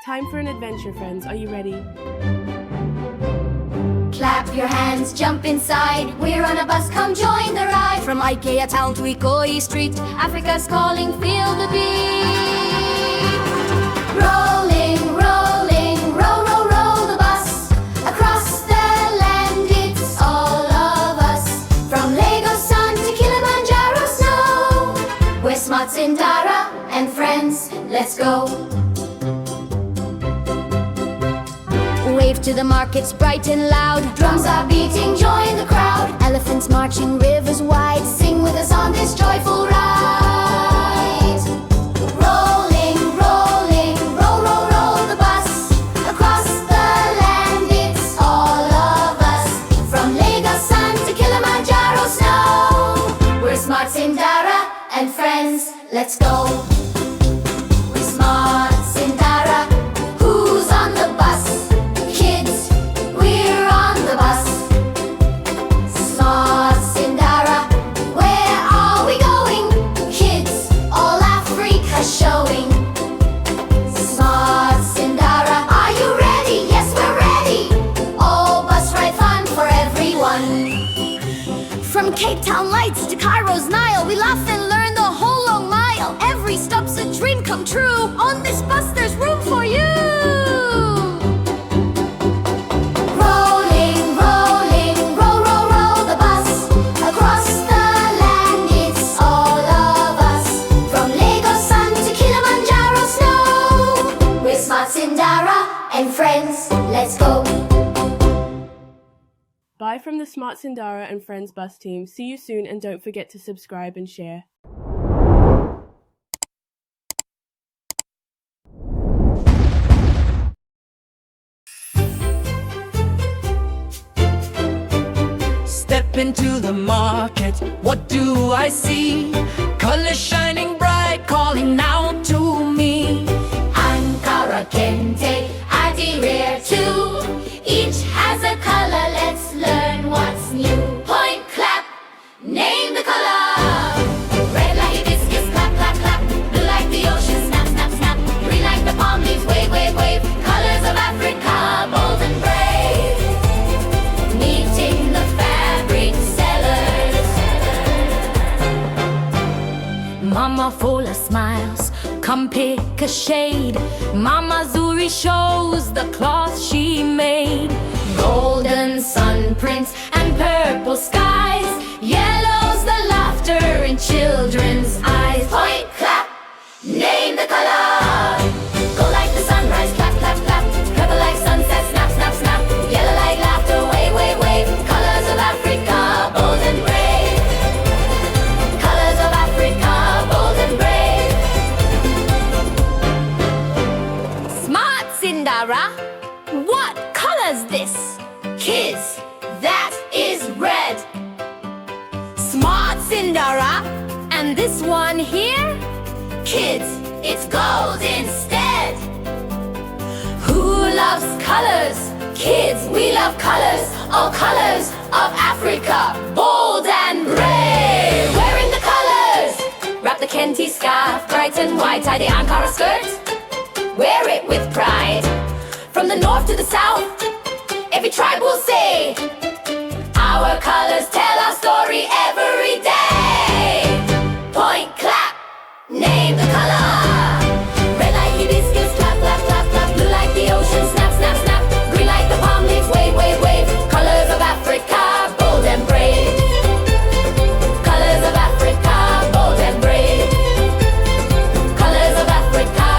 Time for an adventure, friends. Are you ready? Clap your hands, jump inside. We're on a bus, come join the ride. From IKEA town to Ikoyi street, Africa's calling, feel the beat. Rolling, rolling, row, row, row the bus. Across the land, it's all of us. From Lagos sun to Kilimanjaro snow. We're Smart Sindara and Friends, let's go. Wave to the markets bright and loud. Drums are beating, join the crowd. Elephants marching, rivers wide. Sing with us on this joyful ride. Rolling, rolling, row, row, row the bus. Across the land, it's all of us. From Lagos sun to Kilimanjaro snow. We're Smart Sindara and Friends, let's go. We're Smart Sindara. Who's on the bus? From Cape Town lights to Cairo's Nile, we laugh and learn the whole long mile. Every stop's a dream come true. On this bus there's room for you. Rolling, rolling, row, row, row the bus. Across the land it's all of us. From Lagos sun to Kilimanjaro snow. We're Smart Sindara and Friends, let's go. Bye from the Smart Sindara and Friends bus team. See you soon, and don't forget to subscribe and share. Step into the market, what do I see? Colors shining bright, calling out to me. Ankara, Kente, Adi rare too. Each has a color, let's learn what's new. Point, clap, name the color. Red like hibiscus, clap, clap, clap. Blue like the ocean, snap, snap, snap. Green like the palm leaves, wave, wave, wave. Colors of Africa, bold and brave. Meeting the fabric sellers. Mama full of smiles, come pick a shade. Mama Zuri shows the cloth she made. Golden sun prints and purple skies. Yellow's the laughter in children's eyes. Point, clap, name the color. Gold like the sunrise, clap, clap, clap. Purple like sunset, snap, snap, snap. Yellow like laughter, wave, wave, wave. Colors of Africa, bold and brave. Colors of Africa, bold and brave. Smart Sindara, what color's this? Kids, that is red. Smart Sindara, and this one here? Kids, it's gold instead. Who loves colors? Kids, we love colors. All colors of Africa, bold and brave. Wearing the colors. Wrap the Kente scarf, bright and white. Tie the Ankara skirt. Wear it with pride. From the north to the south, every tribe will say, our colors tell our story every day. Point, clap, name the color. Red like hibiscus, clap, clap, clap, clap. Blue like the ocean, snap, snap, snap. Green like the palm leaves, wave, wave, wave. Colors of Africa, bold and brave. Colors of Africa, bold and brave. Colors of Africa,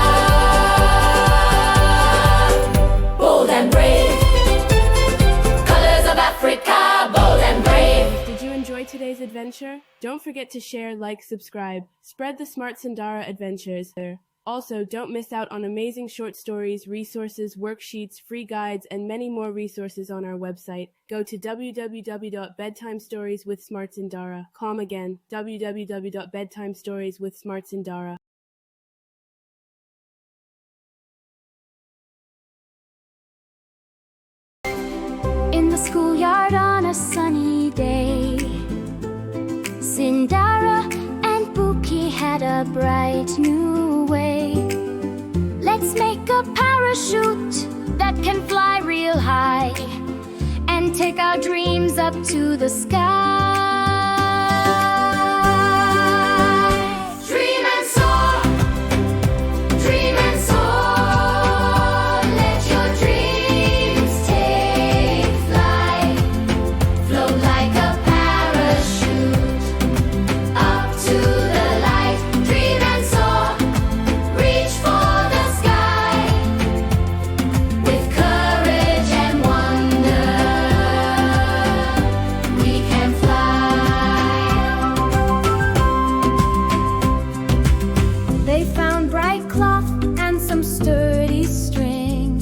bold and brave. Colors of Africa, bold and brave. Did you enjoy today's adventure? Don't forget to share, like, subscribe. Spread the Smart Sindara adventures. Also, don't miss out on amazing short stories, resources, worksheets, free guides, and many more resources on our website. Go to www.bedtimestorieswithsmartsindara.com again, www.bedtimestorieswithsmartsindara. In the schoolyard on a sunny day, Sindara and Buki had a bright new way. Let's make a parrot parachute that can fly real high and take our dreams up to the sky. Dream and soar, dream and soar. Let your dreams take flight. Float like a parachute up to the light. Dream and soar, reach for the sky. With courage and wonder, we can fly. They found bright cloth and some sturdy string.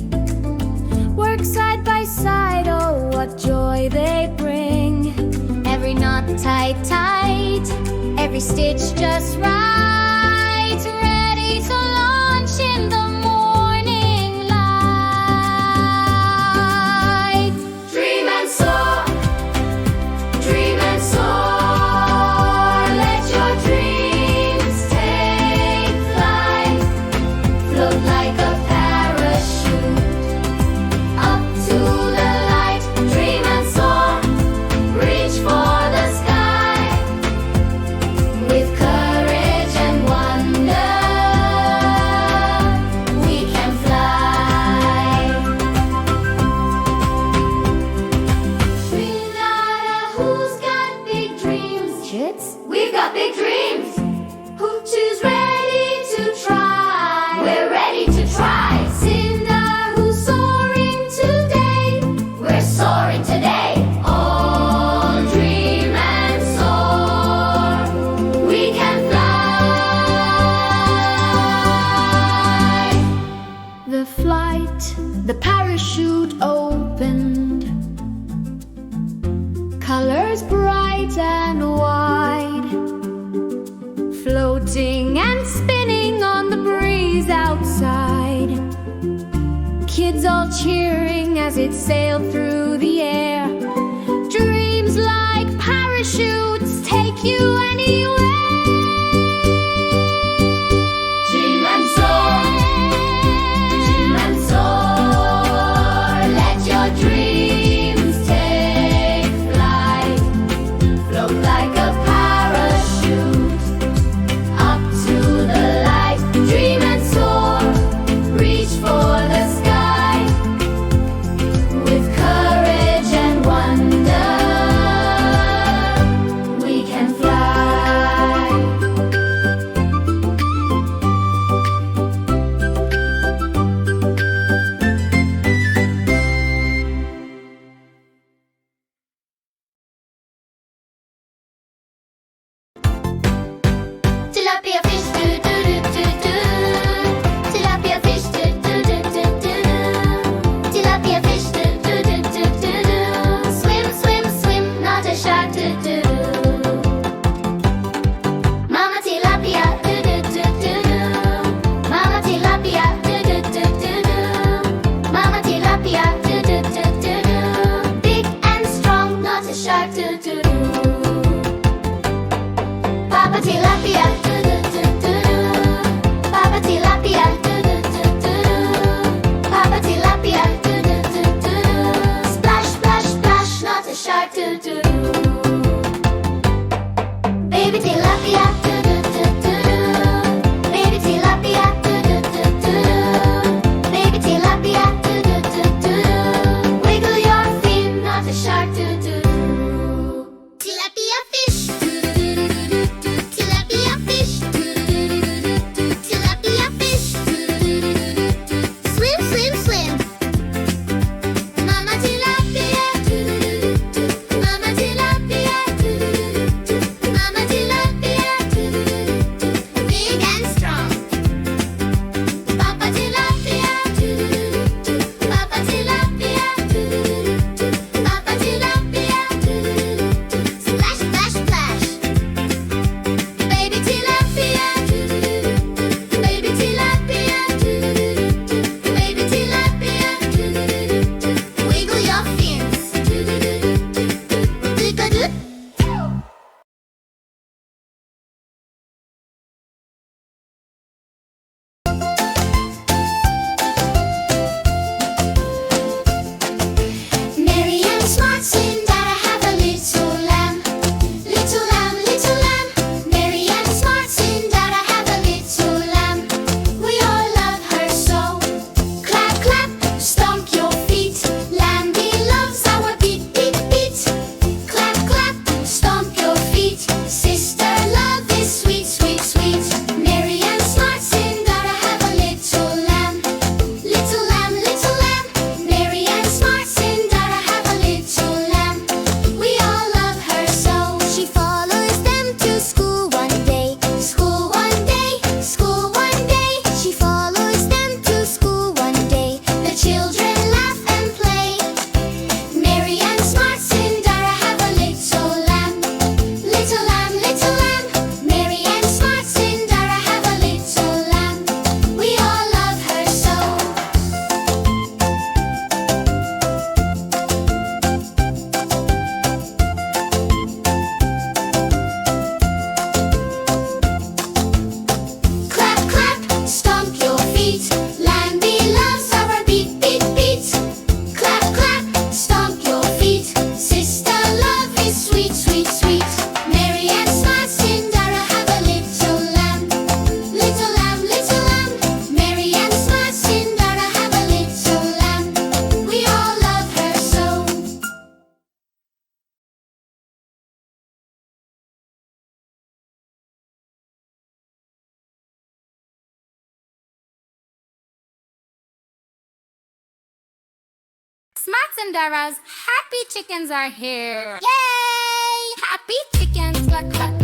Work side by side, oh, what joy they bring. Every knot tight, tight, every stitch just right. Ready to launch in the morning light. Dream and soar, dream and soar. Let your dreams take flight. Float like a parachute up to the light. Dream and soar, reach for the sky. With courage and wonder, we can fly. Sindara, who's got big dreams? Kids, we've got big dreams. Who's ready to try? We're ready to try. Sindar, who's soaring today? We're soaring today. All dream and soar. We can fly. The flight, the parachute opened. Colors bright and wide, floating and spinning on the breeze outside. Kids all cheering as it sailed through the air. Dreams like parachutes take you anywhere. Dream and soar, dream and soar. Let your dreams take flight. Float like a parachute up to the light. Dream and soar, reach for the sky. With courage and wonder, we can fly. Tilapia fish, do do do do do. Tilapia fish, do do do do do. Tilapia fish, do do do do do. Swim, swim, swim, not a shark, do do. Mama tilapia, do do do do do. Mama tilapia, do do do do do. Mama tilapia, do do do do do. Big and strong, not a shark, do do. Papa tilapia, do do do do. Papa tilapia, do do do do. Papa tilapia, do do do do. Splash, splash, splash, not a shark, do do. Baby tilapia, do do do do. Baby tilapia, do do do do. Baby tilapia, do do do do. Wiggle your fin, not a shark, do do. Tilapia fish, tilapia fish, tilapia fish. Swim, swim, swim. Mama tilapia, mama tilapia, mama tilapia. Big and strong. Papa tilapia, papa tilapia, papa tilapia. Splash, splash, splash. Baby tilapia, baby tilapia, baby tilapia. Smart Sindara's happy chickens are here. Yay! Happy chickens, cluck, cluck,